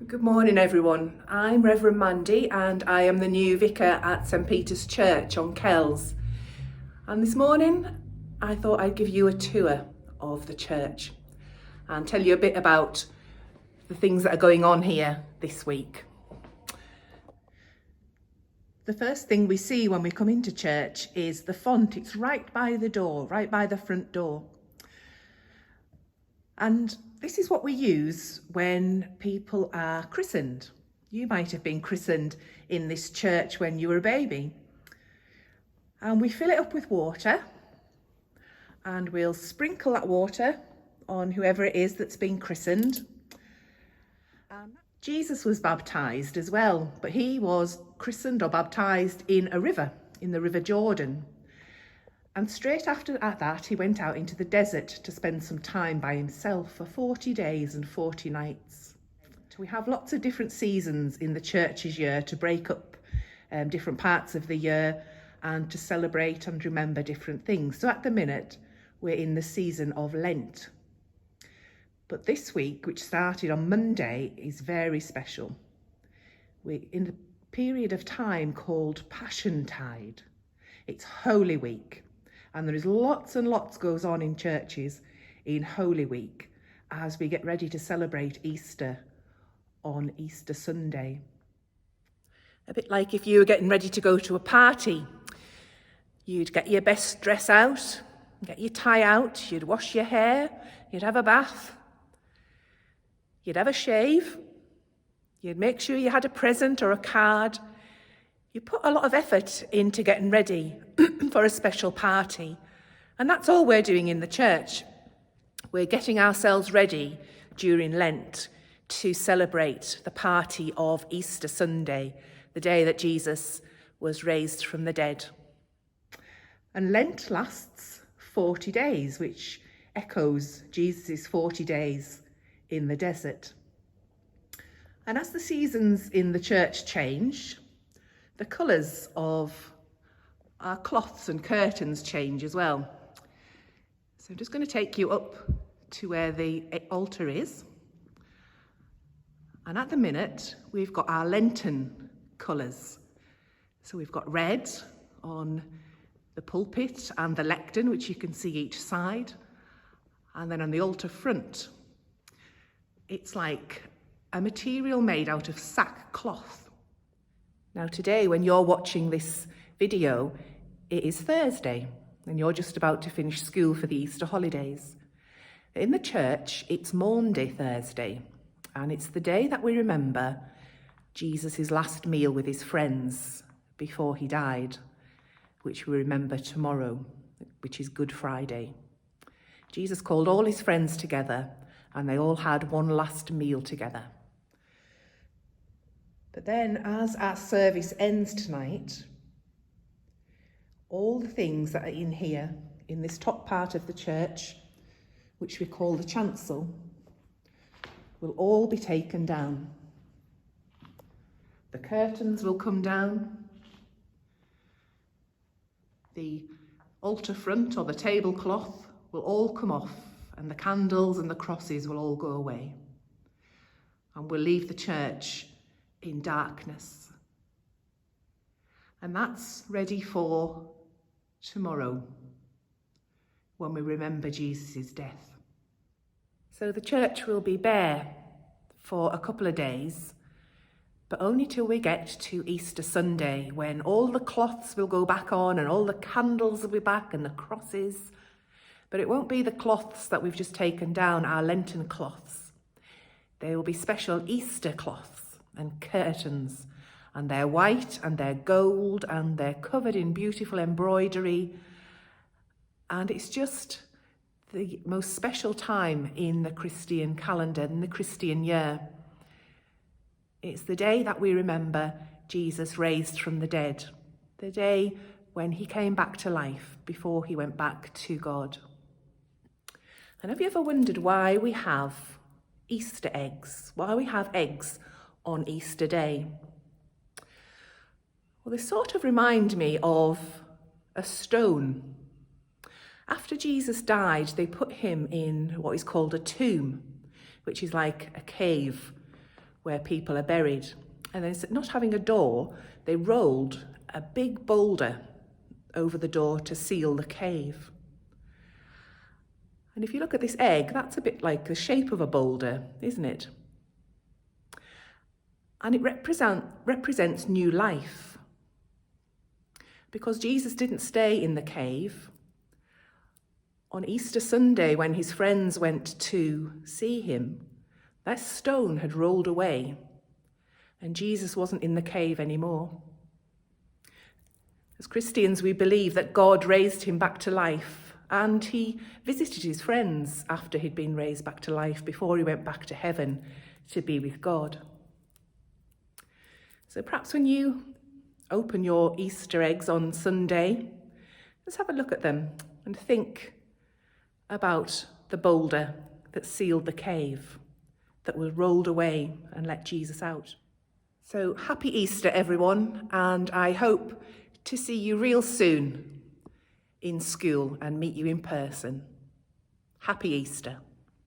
Good morning everyone. I'm Reverend Mandy and I am the new vicar at St Peter's Church on Kells. And this morning I thought I'd give you a tour of the church and tell you a bit about the things that are going on here this week. The first thing we see when we come into church is the font. It's right by the door, right by the front door. And this is what we use when people are christened. You might have been christened in this church when you were a baby. And we fill it up with water and we'll sprinkle that water on whoever it is that's been christened. Jesus was baptised as well, but he was christened or baptised in a river, in the River Jordan. And straight after that, he went out into the desert to spend some time by himself for 40 days and 40 nights. We have lots of different seasons in the church's year to break up different parts of the year and to celebrate and remember different things. So at the minute, we're in the season of Lent. But this week, which started on Monday, is very special. We're in a period of time called Passiontide. It's Holy Week. And there is lots and lots goes on in churches in Holy Week as we get ready to celebrate Easter on Easter Sunday. A bit like if you were getting ready to go to a party. You'd get your best dress out, get your tie out, you'd wash your hair, you'd have a bath, you'd have a shave, you'd make sure you had a present or a card. You put a lot of effort into getting ready for a special party. And that's all we're doing in the church. We're getting ourselves ready during Lent to celebrate the party of Easter Sunday, the day that Jesus was raised from the dead. And Lent lasts 40 days, which echoes Jesus' 40 days in the desert. And as the seasons in the church change, the colours of our cloths and curtains change as well. So I'm just going to take you up to where the altar is. And at the minute, we've got our Lenten colours. So we've got red on the pulpit and the lectern, which you can see each side. And then on the altar front, it's like a material made out of sackcloth. Now today, when you're watching this video, it is Thursday and you're just about to finish school for the Easter holidays. In the church, it's Maundy Thursday, and it's the day that we remember Jesus' last meal with his friends before he died, which we remember tomorrow, which is Good Friday. Jesus called all his friends together and they all had one last meal together. But then as our service ends tonight, all the things that are in here, in this top part of the church, which we call the chancel, will all be taken down. The curtains will come down. The altar front or the tablecloth will all come off, and the candles and the crosses will all go away. And we'll leave the church in darkness. And that's ready for tomorrow, when we remember Jesus' death. So the church will be bare for a couple of days, but only till we get to Easter Sunday, when all the cloths will go back on and all the candles will be back and the crosses. But it won't be the cloths that we've just taken down, our Lenten cloths. There will be special Easter cloths and curtains, and they're white and they're gold and they're covered in beautiful embroidery, and it's just the most special time in the Christian calendar, in the Christian year. It's the day that we remember Jesus raised from the dead, the day when he came back to life before he went back to God. And have you ever wondered why we have Easter eggs, why we have eggs on Easter Day? Well, they sort of remind me of a stone. After Jesus died, they put him in what is called a tomb, which is like a cave where people are buried. And then, not having a door, they rolled a big boulder over the door to seal the cave. And if you look at this egg, that's a bit like the shape of a boulder, isn't it? And it represents new life. Because Jesus didn't stay in the cave. On Easter Sunday, when his friends went to see him, that stone had rolled away, and Jesus wasn't in the cave anymore. As Christians, we believe that God raised him back to life, and he visited his friends after he'd been raised back to life, before he went back to heaven to be with God. So perhaps when you open your Easter eggs on Sunday, just have a look at them and think about the boulder that sealed the cave, that was rolled away and let Jesus out. So happy Easter, everyone, and I hope to see you real soon in school and meet you in person. Happy Easter.